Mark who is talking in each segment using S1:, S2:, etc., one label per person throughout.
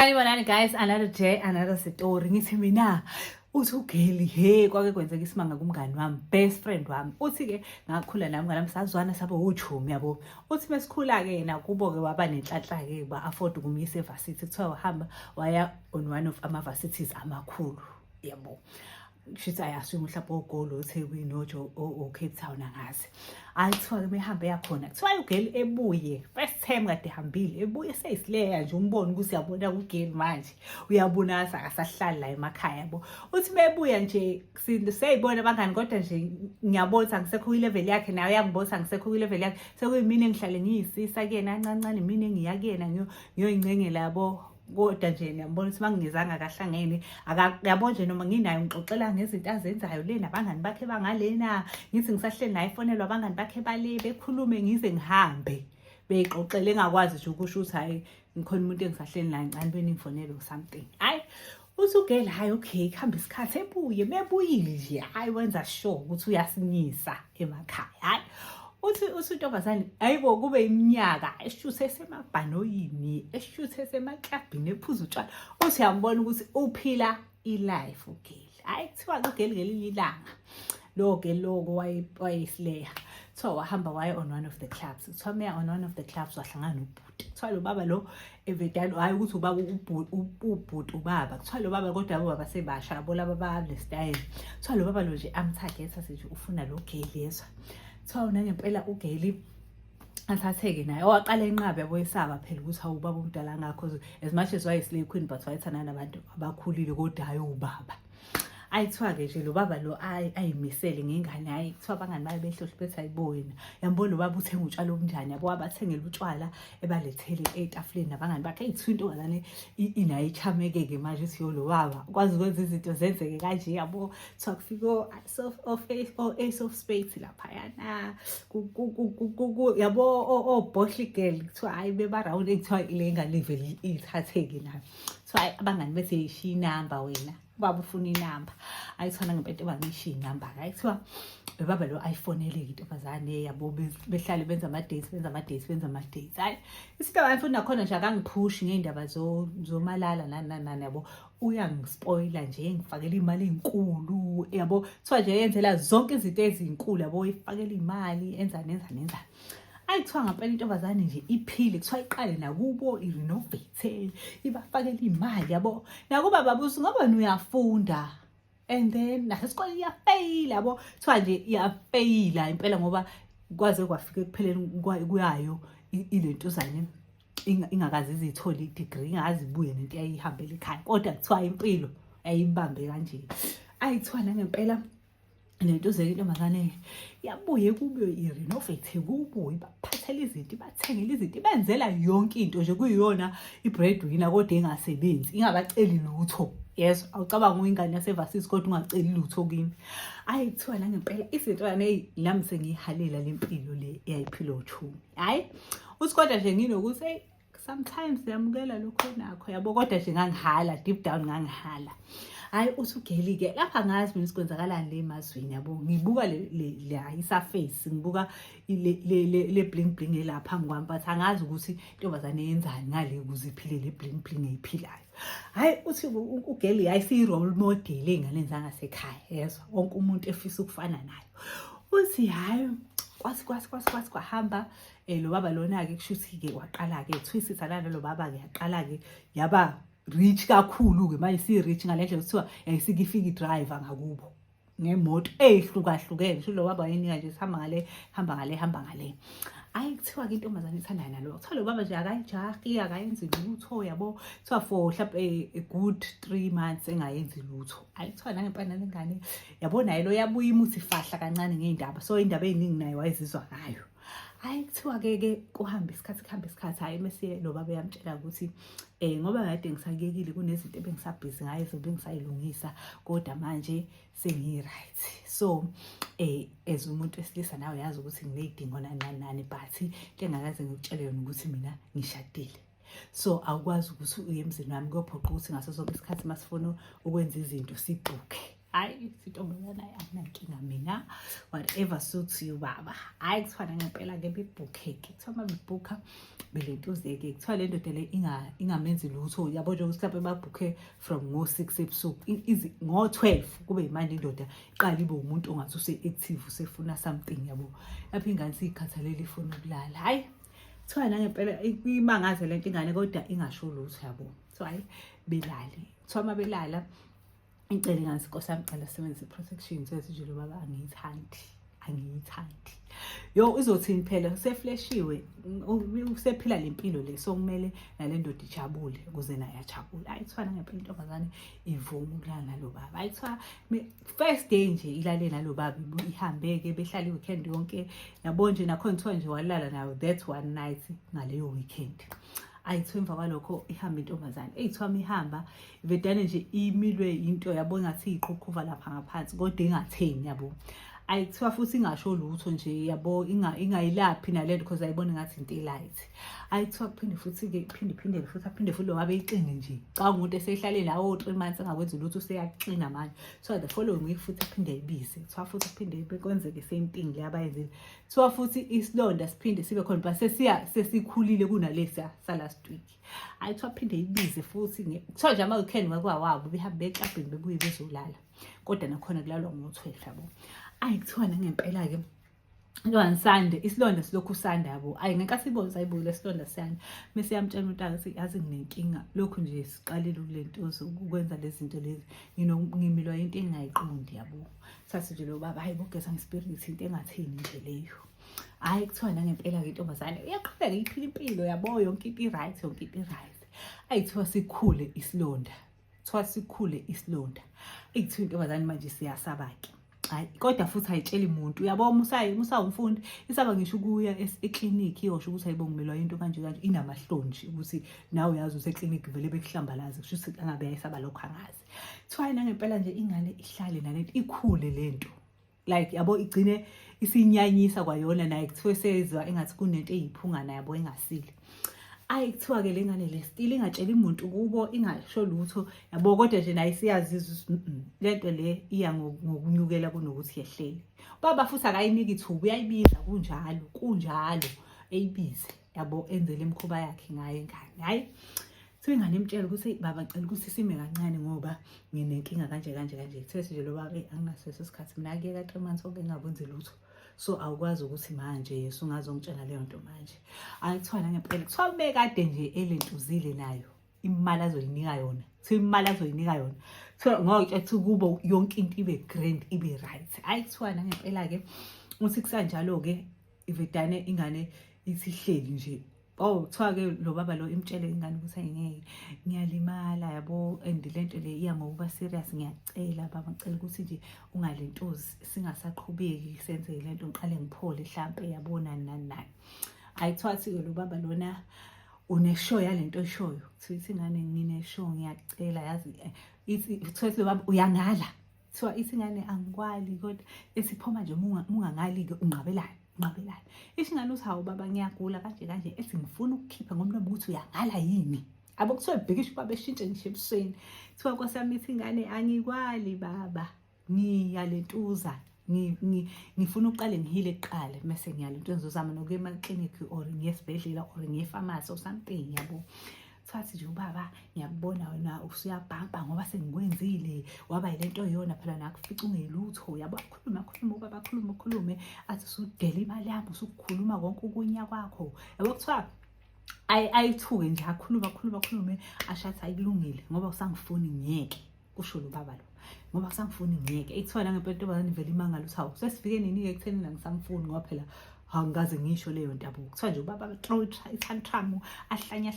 S1: Sanibonani guys, another day, another story. Ngithi mina uthi uGeli he kwake kwenzeka isimanga kumngani wami, best friend wami. Uthi ke ngakhula nami ngala msazwana sabo uJumi yabo. Uthi mesikhula ke yena kubo ke waba nenhlanhla ke ba afford ukumyisa evarsity kuthiwa wahamba waya on one of ama varsities amakhulu yabo. Shithi ayasuka mhlawumbe ogolo eThekwini ojo o Cape Town angazi. Ayithiwa ke behambe yakhona. Kuthiwa uGeli ebuye first time kade ehambile ebuye seyisileya nje umbone ukuthi uyabona uGeli manje. Uyabona akasahlala la emakhaya yabo. Uthi bebuya nje seyibona abangani kodwa nje ngiyabona ngisekho level yakhe nayo yangibona ngisekho level yakhe. Sekuyimini engihlale ngiyisisa kuyena kancancane imini engiya kuyena ngiyoyincengela yabo. Kodwa nje ngiyabona ukuthi mangingezanga kahlangene akayabona nje noma nginayo ngixoxela ngezinto azenzayo le nabangani bakhe bangalena ngithi ngisahleli naye ifonelwa abangani bakhe bale bekhulume ngize ngihambe beyixoxele engakwazi nje ukusho ukuthi hayi ngikhona umuntu engisahleli naye ngani beningifonela or something. Hayi uthi uGeli hayi okay kuhamba isikhathi ebuye mebuyile nje hayi wenza sure ukuthi uyasinyisa emakhaya. Hayi uthi uNtombazane ayibo kube iminyaka eshuthe esemabhanoyini eshuthe esemaklabhini ephuza utshwala uthi uyambona ukuthi uphila ilife uGeli. Hayi kuthiwa uGeli ngelinye ilanga lo Geli lokho wayesileya kuthiwa wahamba waye on one of the clubs. Kuthiwa meya on one of the clubs wahlangana nobhuti kuthiwa lo baba lo evedalo hayi ukuthi ubaba ubhuti ubaba kuthiwa lo baba kodwa ubaba sebasha yabo laba bale style. Kuthiwa lo baba lo nje amthagetha sithi ufuna lo Geli yezwa. Kuthiwa nangempela uGeli athatheke naye waqala enqabe yaboyisaba phela ukuthi awubaba umdala ngakho as much as wayeslay queen but wayethana nabantu abakhulile kodwa hayi ubaba. Ayithiwa ke nje lo baba lo ayimisele ngengane hayi kuthiwa abangani baye behlohla bethi ayibona yambona lo baba uthenga utshwala obunjani yabo abathengela utshwala ebalethele etafuleni nabangani bakhe ayithiwa intombazane inayo ichameke ke manje uthi yo lo baba kwazi ukwenza izinto zenzeke kanje yabo kuthiwa kufika o ace of spades lapha yana yabo o boshly girl kuthiwa hayi beba round ekuthiwa le ngane level ithatheke nayo kuthiwa abangani bethi ishiya inamba wena baba ufuna inamba. Ayithona ngempela abangishiya inamba ayithiwa baba lo iPhone-ele intombazane yabo behlale benza ama dates hayi isinto abafuna nakhona nje akangiphushi ngeindaba zomalala nani yabo uyangispoila nje ngifakela imali ezinkulu yabo kuthiwa nje yenzela zonke izinto ezinkulu yabo ifakela imali enzani ayithiwa ngempela intombazane nje iphile kuthiwa iqale nakubo irenovate ibafakela imali yabo nakuba babusi ngoba uyafunda and then nasesikole iyafeyila yabo kuthiwa nje iyafeyila impela ngoba kwaze kwafika ekupheleni kuyayo ilentuzane ingakazi izithola i-degree ingazibuye nento yayihambela ekhaya kodwa kuthiwa impilo ayibambe kanje. Ayithiwa nangempela lento intombazane yabuye kubuye irenovate kubuye baphathela izinto bathengela izinto benzela yonke into nje kuyiyona ibreadwinner kodwa engasebenzi ingabaceli lutho. Yes awucabanga uyingane yasevarsity kodwa ungaceli lutho kimi. Ayithiwa nangempela izinto yane nami sengiyihalela lempilo le eyayiphila uJumi. Hayi uthi kodwa nje nginokuthi sometimes yamukela lokho nakho yabo kodwa nje ngangihala deep down ngangihala. Hayi uthi uGeli ke lapha ngazi mina sikwenzakalani le emazweni yabo ngibuka le isaface ngibuka le bling bling elapha ngwami but angazi ukuthi intombazane yenzani ngale ukuze iphile le bling bling eyiphilayo. Hayi uthi uGeli ayisi role model engane zangasekhaya yezwa wonke umuntu efisa ukufana nayo. Uthi hayi kwasi kwahamba lo baba lona ke kushuthi ke waqala ke twisisa lana lo baba ke yaqala ke yaba rich kakhulu ke manje si rich ngalendlela kuthiwa yayisikifika idriver ngakubo ngemoto ehlukahlukene sho lo baba yenika nje hamba ngale. Ayi kuthiwa ke intombazane ithandana nalo kuthiwa lo baba nje akayijahi akayenzi lutho yabo kuthiwa for mhlawumbe a good 3 months engayenzi lutho. Ayi kuthiwa nangempela lengane yabona yilo yabuya imuthi fahla kancane ngeindaba so indaba eziningi nayo wayezizwa ngayo. Hayi kuthiwa ke kuhamba isikhathi hayi mase lo baba yamtshela ukuthi ngoba kade ngisakekile kunezinto ebengisabhizi ngayo ezobengisayilungisa kodwa manje sengi-right so as umuntu wesilisa nawe yazi ukuthi ngineyidingo nani but into engakaze ngikutshele yona ukuthi mina ngishadile so awukwazi ukuthi uye emzini wami kuyophoqa ukuthi ngaso sonke isikhathi masifuna ukwenza izinto sibhuke hayi intombazane akunankinga mina, whatever suits you baba. Hayi kuthiwa ngempela-ke bebhukhe-ke kuthiwa uma bebhukha belentuzeke kuthiwa le ndoda le ingamenzi lutho yabo nje ukuthi mhlawumbe babhukhe from ngo-6 ebusuku ngo-12 kube yimanje indoda iqala ibe umuntu ongathi use-active usefuna something yabo lapho ingane siyikhathalele ifuna ukulala. Hayi kuthiwa nangempela imangaze lento ingane kodwa ingasho lutho yabo. So hayi belale kuthiwa uma belala ngicela ngani inkosi yami cela sisebenzise protection sethi nje lo baba angiyithandi yo izothini phela sefleshiwe usephila lempilo le so kumele nale ndoda ijabule ukuze naye ajabule. Ayithwana ngempela intombazane ivuma ukulala nalo baba. Ayithiwa first day nje ilale nalo baba ihambeke behlala iweekend yonke yabo nje nakhona kuthiwa nje walala nayo that one night ngaleyo weekend. Ayithiwa emva kwalokho ihamba intombazane eyithiwa ihamba ivedane nje imilwe into yabo ngathi iqhuqhuva lapha ngaphansi kodwa ingatheni yabo. Ayithiwa futhi ingasho lutho nje yabo ingayilaphi nalento because ayibona ngathi into light. Ayithiwa kuphinde futhi-ke aphinde futhi lo wabe iqine nje xa umuntu esehlale lawo 3 months engakwenzi lutho useyaqina manje. So the following week futhi aphinde ayibize kuthiwa futhi aphinde bekwenzeke same thing le abayenzile. Kuthiwa futhi isilonda siphinde sibe khona but sesikhulile kunalesa last week. Ayithiwa aphinde ayibize futhi kuthiwa nje ama-weekend wakwawabo behambe eklabhini bebuye bezolala kodwa nakhona kulalwa ngo-12 yabo. Ayithiwa nangempela-ke Sunday isilonda silokhu sanda yabo. Ayi ngeke sibone sayibuyile isilonda siyanda mase yamtshela uNtaka ukuthi yazi nginenkinga lokhu nje siqalile kulentozo ukwenza lezi zinto lezi ngimilwa into engayiqondi yabo. Sathi nje lo baba hayi bogeza ngespirit into engatheni nje leyo. Hayi kuthiwa nangempela-ke intombazane iyaqhubeka iphila impilo yabo yonke into i-right yonke into i-right. Ayithiwa sikhule isilonda ayithiwa intombazane manje siyasaba-ke. Hayi kodwa futhi ayitsheli umuntu uyabo musawumfundi isaba ngisho ukuya eklinikhi iyosho ukuthi ayibongimelwa into kanje inamahlonji ukuthi nawe uyazi useklinikhi vele bekuhlambalaza kusho ukuthi angabe ayisaba lokho angazi. Kuthiwa nangempela nje ingane ihlale nalento ikhule lento like yabo igcine isinyanyisa kwayona naye kuthiwe sezwa engathi kunento eyiphungana yabo engasile. Ayithiwa-ke le ngane le still ingatsheli umuntu kubo ingasho lutho yabo kodwa nje naye siyaziza lento le iya ngokunyukela kunokuthi yehlele. Baba futhi akayiniki ithuba uyayibiza kunjalo eyibize yabo enzele imkhuba yakhe ngaye ingane. Hayi kuthiwa ingane imtshela ukuthi baba ngicela ukuthi sime kancane ngoba nginenkinga kanje kuthethi nje lo baba anginaseso sikhathi mina kuyeka 3 months onke ngingakwenzi lutho so awukwazi ukuthi manje yesu ungazongitshela leyo nto manje. Ayithiwa nangempela kuthiwa bekade nje elentuzile nayo imali azoyinika yona kuthiwa ngokuthi kubo yonke into ibe grand ibe right. Ayithiwa nangempela-ke uthi kusanjalo-ke ivedane ingane isihleli nje kuthiwa-ke lo baba lo imtshele ingane ukuthi ayingeke ngiyalimala yabo and lento le iya ngokuba serious ngiyacela baba ngicela ukuthi nje ungalentozi singasaqhubeki senze lento ngiqale ngiphole mhlampe yabona nani. Ayithiwa ke lo baba lona uneshow yalento eshoyo kuthi ingane ngineshow ngiyacela yazi kuthiwa lo baba uyangala kuthiwa ingane angikwali kodwa esiphoma nje mungangali-ke unqabelane. Ishingane uthi hawu baba ngiyagula kanje ethi ngifuna ukukhipha ngomlomo ukuthi uyangala yini abo kuthiwa ibhekisho baba eshintshe ngisho ebusweni. Kuthiwa Nkosi yami ithi ingane angikwali baba ngiyalentuza ngifuna uqale ngihile kuqala mase ngiyalentuza ngizozama nokuya emaklinikhi or ngiyesibhedlela or ngiyefamasi or something yabo. Sathi nje ubaba ngiyakubona wena usuyabhamba ngoba sengikwenzile waba yilento yona phela nakufica ungelutho yabo akhuluma ubaba akhulume athi usudela imali yami usukhuluma konke ukunya kwakho yabo. Kuthiwa ayithuke nje akhulume ashathi ayikulungile ngoba usangifuni ngiyeke kusho lo baba lo ngoba usangifuni ngiyeke. Ayithiwa nangempela intombazane vele imangala uthi hawu sesifike nini-ke ekutheni nangisangifuni ngoba phela angikaze ngisho leyo nto. Kuthiwa nje ubaba throw itantrum ahlanye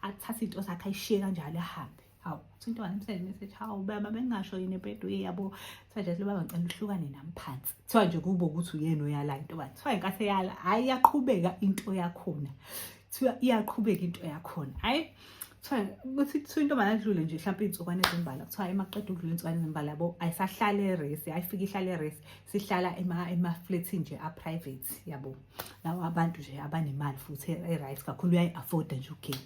S1: athathe into zakhe ayishiye kanjalo ahambe. Hawu kuthi into wayemsele message hawu baba bengingasho yini ebhedwe yabo. Kuthiwa nje lo baba ngicela uhlukane nami phansi. Kuthiwa nje kubo ukuthi uyena oyala into bathi kuthiwa inkathi eyala hayi iyaqhubeka into yakhona. Kuthiwa iyaqhubeka into yakhona. Hayi kuthiwa intombazane idlule nje mhlawumbe iy'nsukwana ezimbalwa kuthiwa emaqeda ukudlula iy'nsukwana ezimbalwa yabo ayisahlala eresi ayifika ihlala eresi sihlala ema-flat nje a-private yabo lawo abantu nje abanemali futhi e-right kakhulu uyayi-afforda nje ugeni.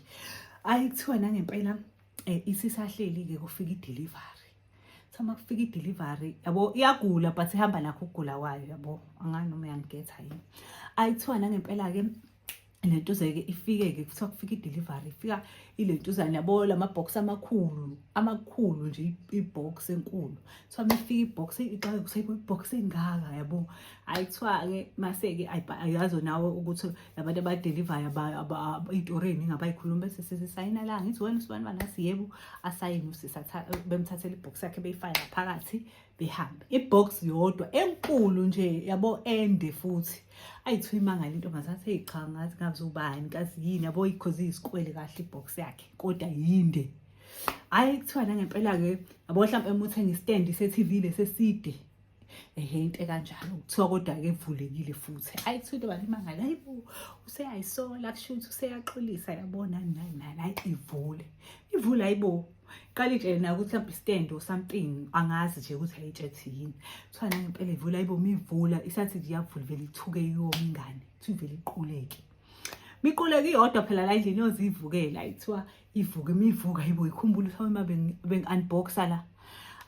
S1: Ayithiwa nangempela isisahleli-ke kufika i-delivery. Sama kufika i-delivery yabo iyagula but ihamba nakho ukugula kwayo yabo angani noma uyangigetha yini ayithiwa nangempela ke lento zeke ifike ke kuthiwa kufika i-delivery ifika ilentuzana yabo lamabox amakhulu nje ibox enkulu so mefika ibox iqala kusayiko ibox engaka yabo ayithiwa ke mase ke ayazo nawe ukuthi labantu abadeliver itoreni ngabayikhuluma bese sesayina la ngithi wena usibani banasi yebo asayini usisatha bemthathela ibox yakhe beyifaka phakathi behambe ibox yodwa enkulu nje yabo ende futhi ayithiwa imangala into ngazathi eyicha ngathi ngazubani kazi yini yabo ikhozi isikwele kahle ibox yakhe kodwa yinde ayithiwa nangempela ke yabo mhlawumbe emuthenga istand se-TV leseside into kanjalo kuthiwa kodwa ke evulekile futhi ayithiwa into balimangala hayibo useyayisola kushuthi useyaxolisa yabona nani hayi ivule hayibo qala itshele na ukuthi mhlawumbe stand or something angazi nje ukuthi ayitshethi yini kuthiwa nangempela ivula hayibo mivula isathi nje iyavula vele ithuke yoma ingane kuthi vele iquleke miquleke iyodwa phela la endlini yozivukela ayithiwa ivuke mivuka hayibo ikhumbula ukuthi uma unboxa la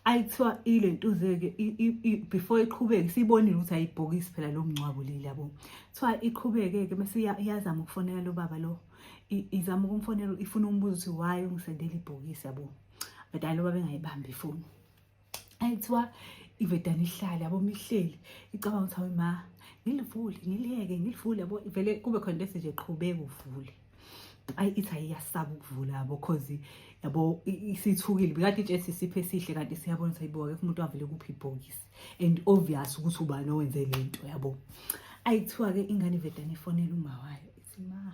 S1: ayithiwa ilento zeke before iqhubeke sibonile ukuthi ayibhokisi phela lo mncwabo leli yabo kuthiwa iqhubeke ke bese iyazama ukufonela lo baba lo izama ukumfonela ifuna umbuzo ukuthi why ungisendela ibhokisi yabo but lo baba engayibambi ifoni ayithiwa ivedana ihlala yabo mihleli icabanga ukuthi hayi ma ngilivule yabo vele kube khona lesi nje qhubeka uvule ithi ayiyasaba ukuvula yabo cause yabo isithukile bikade itshesi siphe sihle kanti siyabona ukuthi ayibuka ke umuntu avele kuphi ibhokisi and obvious ukuthi ubani owenze lento yabo ayithiwa ke ingane ivedana ifonela uma wayo ithi ma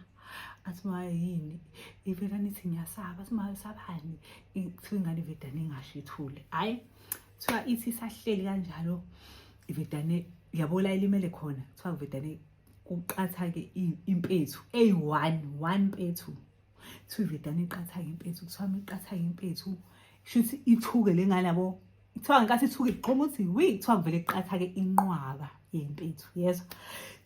S1: athima yini ivela nithi ngiyasaba asimayo sabani ithiwa ingane ivedana ingashithule hayi kuthiwa ithi sahleli kanjalo ivedane yabo la ilimele khona kuthiwa ivedane kuqatha ke impethu one impethu kuthiwa ivedane iqatha ke impethu kuthiwa iqatha impethu shuthi ithuke lengane yabo kuthiwa ngenkathi ithuke iqhoma ukuthi kuthiwa vele iqatha ke inqwaba yempethu yezwa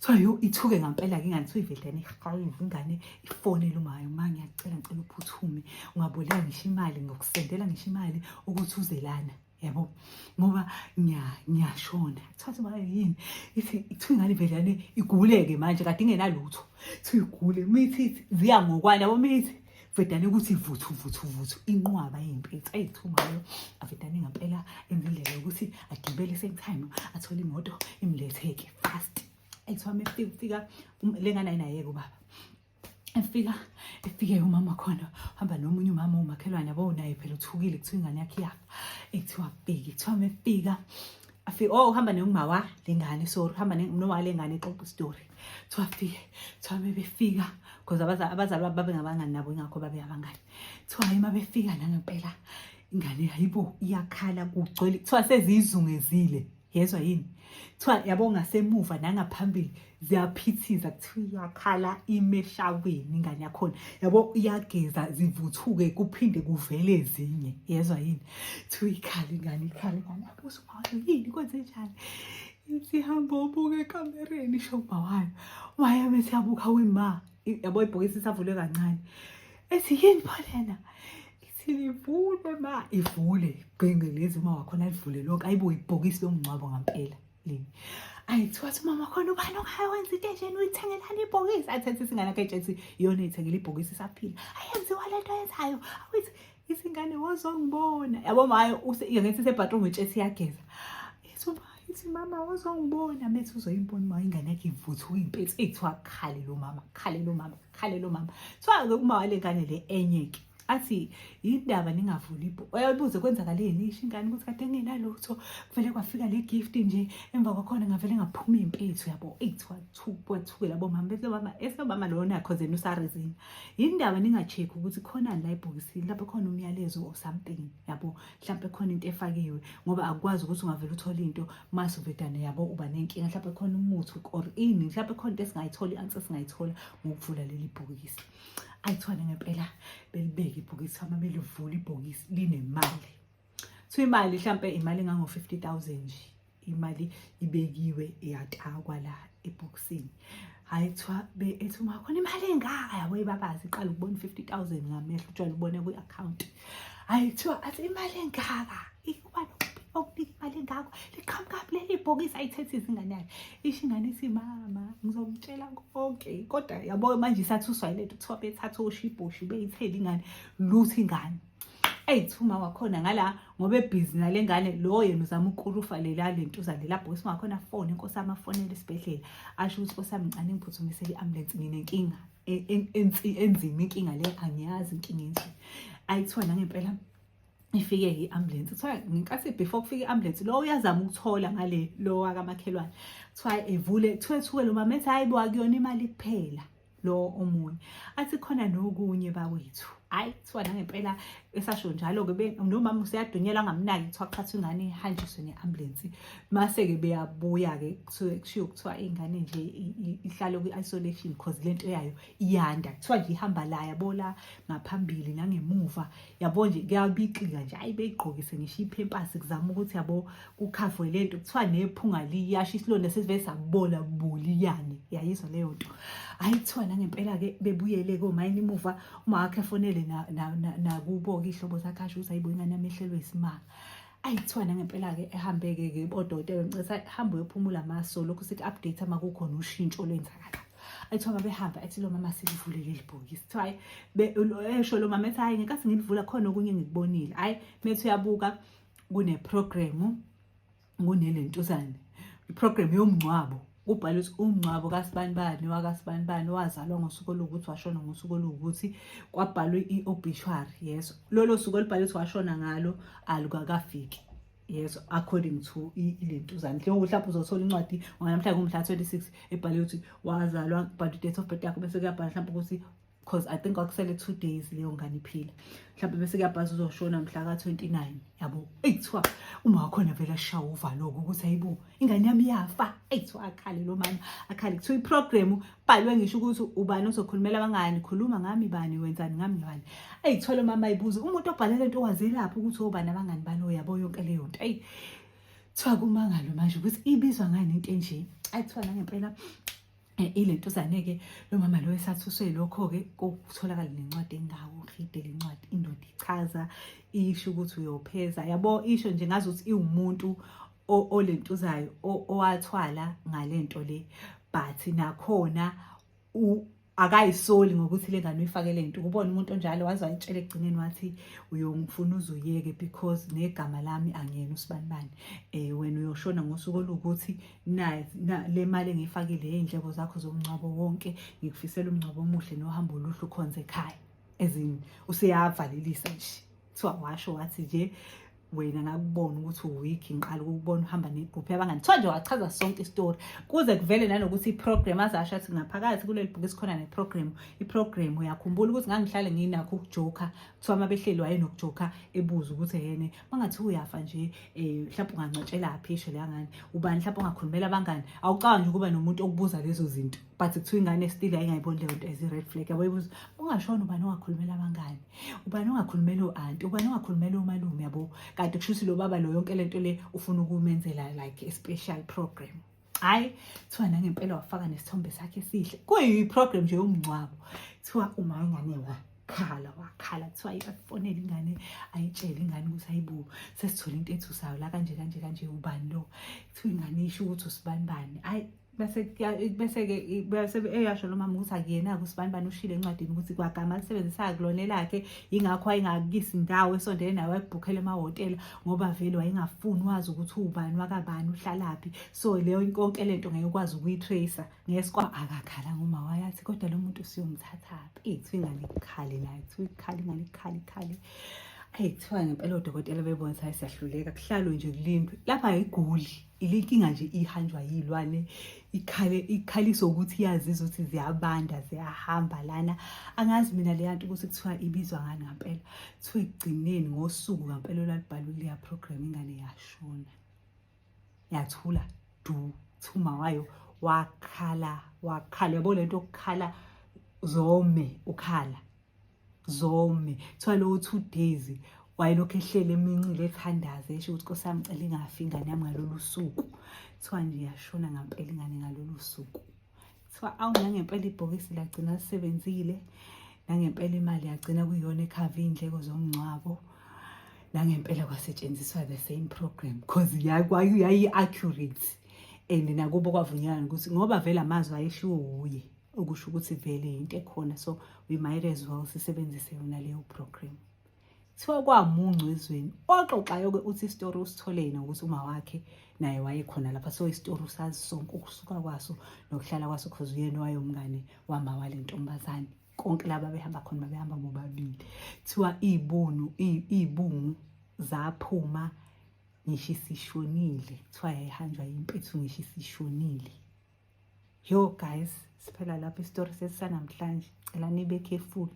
S1: kuthiwa ithuke ngampela ke ingane kuthiwa ivedane ihayiva ingane ifonela umayo ma ngiyacela ngicela uphuthume ungaboleka ngisho imali ngokusendela ngisho imali ukuthi uze lana yabo ngoba ngiyashona thatha manje yini ithi ingane ivedane iguleke manje kade ingenalutho thi igule mithi ziya ngokwana yabo mithi vedane ukuthi ivuthu inqwaba yempethu ayithumayo avedane ngampela endlela ukuthi agibele same time athole imoto imletheke fast ayithiwa mefika lengane ayinayeke ubaba efike umama khona hamba nomunye umama umakhelwane yabo naye phela uthukile kuthiwa ingane yakhe yafa ekuthiwa bheki kuthiwa mefika afike uhamba nengmawa lengane sorry hamba noma lengane exoxa story kuthiwa afike kuthiwa mebefika because abazali babe ngabangani nabo ingakho babe abangani kuthiwa hayi mabefika nangempela ingane hayibo iyakhala kugcwele kuthiwa sezizungezile yezwa yini kuthiwa yabo ngasemuva nangaphambili ziyaphithiza kuthiwa iyakhala imeshaweni ingane yakhona yabo iyageza zivuthuke kuphinde kuvele ezinye yezwa yini kuthiwa ikhala abuso wayo yini kwenze njani isihamba ubuka ekamereni shoba wayo bethi yabuka wima yabo ibhokisi savule kancane ethi yini phalena livule ma ivule genge lezi uma wakhona livule lonke ayibo ibhokisi lomncwabo ngampela lini ayithiwa mama khona ubani ongayenza into enjeni uyithengelana ibhokisi athethe isingane yakhe ethi yona ithengele ibhokisi saphila ayenziwa lento yenzayo awithi isingane wazongibona yabo mayo ngithi sebathroom etshesi yageza ithi mama wazongibona methi uzoyimbona uma ingane yakhe ivuthu impethu ethiwa khale lo mama thiwa uma wale ngane le enyeke athi indaba ningavuli ibhuku uyabuze kwenzakaleni isho ingane ukuthi kade nginalutho kuvele kwafika le gift nje emva kwakhona ngavele ngaphuma impethu yabo ethiwa labo mama bese mama lona cause usarizini indaba ninga-check ukuthi khona la ibhokisini lapho khona umyalezo or something yabo mhlawumbe khona into efakiwe ngoba akwazi ukuthi ungavele uthole into mase uvedane yabo uba nenkinga mhlawumbe khona umuthi or ini mhlawumbe khona into esingayithola i-answer singayithola ngokuvula leli bhokisi ayithwane ngempela belibeke ibhokisi ama belivula ibhokisi linemali so imali mhlambe imali engango 50,000 nje imali ibekiwe iyatakwa la ebhokisini ayithwa ethi uma khona imali engaka yabo ibabazi iqala ukubona 50,000 ngamehlo utshela ubone ku-account ayithwa athi imali engaka ikuba okunika imali engako liqhamuka leli bhokisi ayithethisa ingane yakhe. Isho ingane ithi mama ngizomtshela konke kodwa yabo manje isathuswa ilento kuthiwa bethatha oshibhoshi beyithela ingane lutho ingane. Eyithuma wakhona ngala ngoba ebhizi nale ngane lo yena uzama ukurufa lela lento uzalela bhokisi ngakhona phone inkosi amafonela esibhedlela asho ukuthi Nkosi yami ngicane ngiphuthumisele i-ambulance nginenkinga enzima inkinga le angiyazi inkinga enje. Ayithiwa nangempela ifike i-ambulance kuthiwa ngenkathi before kufika i-ambulance lo uyazama ukuthola ngale lo wakamakhelwane kuthiwa evule thuke lo mama ethi hayibo akuyona imali kuphela lo omunye athi khona nokunye bawethu. Hayi kuthiwa nangempela esasho njalo-ke nomama useyadunyelwa ngamnaki kuthiwa qhathwa ingane ihanjiswe ne-ambulance. Mase-ke beyabuya-ke kushiwo kuthiwa ingane nje ihlale kwi-isolation because lento yayo iyanda kuthiwa nje ihamba la yabo la ngaphambili nangemuva yabo nje kuyabixika nje hayi beyigqokise ngisho iphempasi kuzama ukuthi yabo kukhavwe lento kuthiwa nephunga liyasho isilonda sesivele sabola buliyane yayizwa leyo nto. Hayi kuthiwa nangempela-ke bebuyele-ke omayini imuva uma wakhe efonele nakubo-ke ihlobo zakhe asho ukuthi hayibo ingane yami ehlelwe isimanga. Ayithiwa nangempela-ke ehambe-ke odokotela ngicela hambe uyophumula amaso lokhu siku-update uma kukhona ushintsho olwenzakalayo. Ayithiwa mabehamba athi lo mama silivulele leli bhokisi kuthiwa hayi esho lo mama ethi hayi ngenkathi ngilivula khona okunye ngikubonile hayi methi uyabuka kune-program kunelentuzane i-program yomngcwabo kubhalwe ukuthi umngcwabo kaSibanibani wakasibanibani wazalwa ngosuku oluwukuthi washona ngosuku oluwukuthi kwabhalwe i-obituary yeso lolo suku olubhalwe ukuthi washona ngalo alukakafiki yeso according to ilentuzane njengoba mhlawumbe uzothola incwadi namhlanje ngomhla 26 ebhalwe ukuthi wazalwa but date of birth yakho bese kuyabhala mhlawumbe ukuthi because I think akusele 2 days leyo ngane iphila mhlawumbe bese kuyabhaza uzoshona mhla ka-29 yabo. Eyithiwa uma wakhona vele ashawa uvalo-ke ukuthi hayibo ingane yami yafa. Eyithiwa akhale lo mama akhale kuthiwa i-program bhalwe ngisho ukuthi ubani ozokhulumela abangani khuluma ngami bani wenzani ngami bani. Eyithiwa lo mama ayibuza umuntu obhale lento wazelaphi ukuthi obani abangani balo yabo yonke leyo nto. Kuthiwa kumangalo manje ukuthi ibizwa ngani into enje. Ayithiwa nangempela ilentuzane-ke lo mama lo esathuswe lokho-ke kutholakala nencwadi engawo read le ncwadi indoda ichaza isho ukuthi uyopheza yabo isho nje ngazuthi iwumuntu olentuzayo owathwala ngalento le but nakhona akayisoli ngokuthi le ngane uyifakele into kubona umuntu onjalo waze wayitshela ekugcineni wathi uyongifuna uzuyeke because negama lami angiyena uSibanibani wena uyoshona ngosuku olukuthi le mali engiyifakile izindleko zakho zomngcwabo wonke ngikufisela umngcwabo omuhle nohambo oluhle ukhonze ekhaya ezini useyavalelisa nje kuthiwa washo wathi nje wena ngakubona ukuthi uweak ngiqala ukubona uhamba negroup yabangani kuthiwa nje wachaza sonke istory kuze kuvele nanokuthi iprogram azasho athi ngaphakathi kuleli bhokisi khona neprogram iprogram uyakhumbula ukuthi ngangihlale nginakho ukujoka kuthiwa mabehleli wayenokujoka ebuza ukuthi yene mangathi uyafa nje mhlawumbe ungancotshela aphi isho le ngane ubani mhlawumbe ungakhulumela abangani awucawa nje ukuba nomuntu okubuza lezo zinto but kuthiwa ingane still ayingayiboni leyo nto as i-red flag yabo ibuza ungashona ubani ongakhulumela abangani ubani ongakhulumela u-anti ubani ongakhulumela umalume yabo kanti kushuthi lo baba lo yonke lento le ufuna ukumenzela like a special program. Hayi kuthiwa nangempela wafaka nesithombe sakhe esihle kuyiprogram nje yomngcwabo kuthiwa uma ingane wakhala kuthiwa iyafonela ingane ayitshele ingane ukuthi hayibo sesithola into ethusayo la kanje ubani lo kuthiwa ingane isho ukuthi uSibanibani hayi bese eyasho lo mama ukuthi akuyena-ke uSibanibani ushile encwadini ukuthi kwagama alisebenzisayo kulona lakhe yingakho wayengakisi indawo esondele nayo wayekubhukhela emahhotela ngoba vele wayengafuni wazi ukuthi ubani wakabani uhlalaphi so leyo konke lento ngeke ukwazi ukuyi-tracer ngesikwa akakhala ngoma wayathi kodwa lo muntu siyomthathaphi kuthiwa ingane ikhale nayo kuthiwa ingane ikhale kuthiwa ngempela odokotela bebona ukuthi siyahluleka kuhlalwe nje kulindwe lapha ayiguli ilinkinga nje ihanjwa yilwane ikhaliso ukuthi iyazizwa ukuthi ziyabanda ziyahamba lana angazi mina le yanto ukuthi kuthiwa ibizwa ngani ngempela kuthiwa igcineni ngosuku ngempela olalibhalwe kuleya program ingane yashona yathula thuma wayo wakhala yabo lento okukhala ukhala zome kuthiwa lowo 2 days wayelokhu ehlele emincile ethandaza esho ukuthi Nkosi yami ngicela ingafi ingane yami ngalolu suku kuthiwa nje yashona ngempela ingane ngalolu suku kuthiwa nangempela ibhokisi lagcina lisebenzile nangempela imali yagcina kuyiyona ekhava iy'ndleko zomngcwabo nangempela kwasetshenziswa the same program cause yayi-accurate and nakubo kwavunyelwana ukuthi ngoba vele amazwi ayeshiwo wuye okusho ukuthi vele into ekhona so we might as well sisebenzise yona leyo program. Kuthiwa kwamuncu ezweni oxoxayo-ke uthi isitori usithole yena ukuthi uma wakhe naye wayekhona lapha so isitori usazi sonke ukusuka kwaso nokuhlala kwaso cause uyena wayomngane wama wale ntombazane konke laba behamba khona babehamba bobabili. Kuthiwa iy'bungu zaphuma ngisho isishonile kuthiwa yayihanjwa yimpethu ngisho isishonile. Yo guys, siphela lapho isitori sesisanamhlanje cela nibe careful.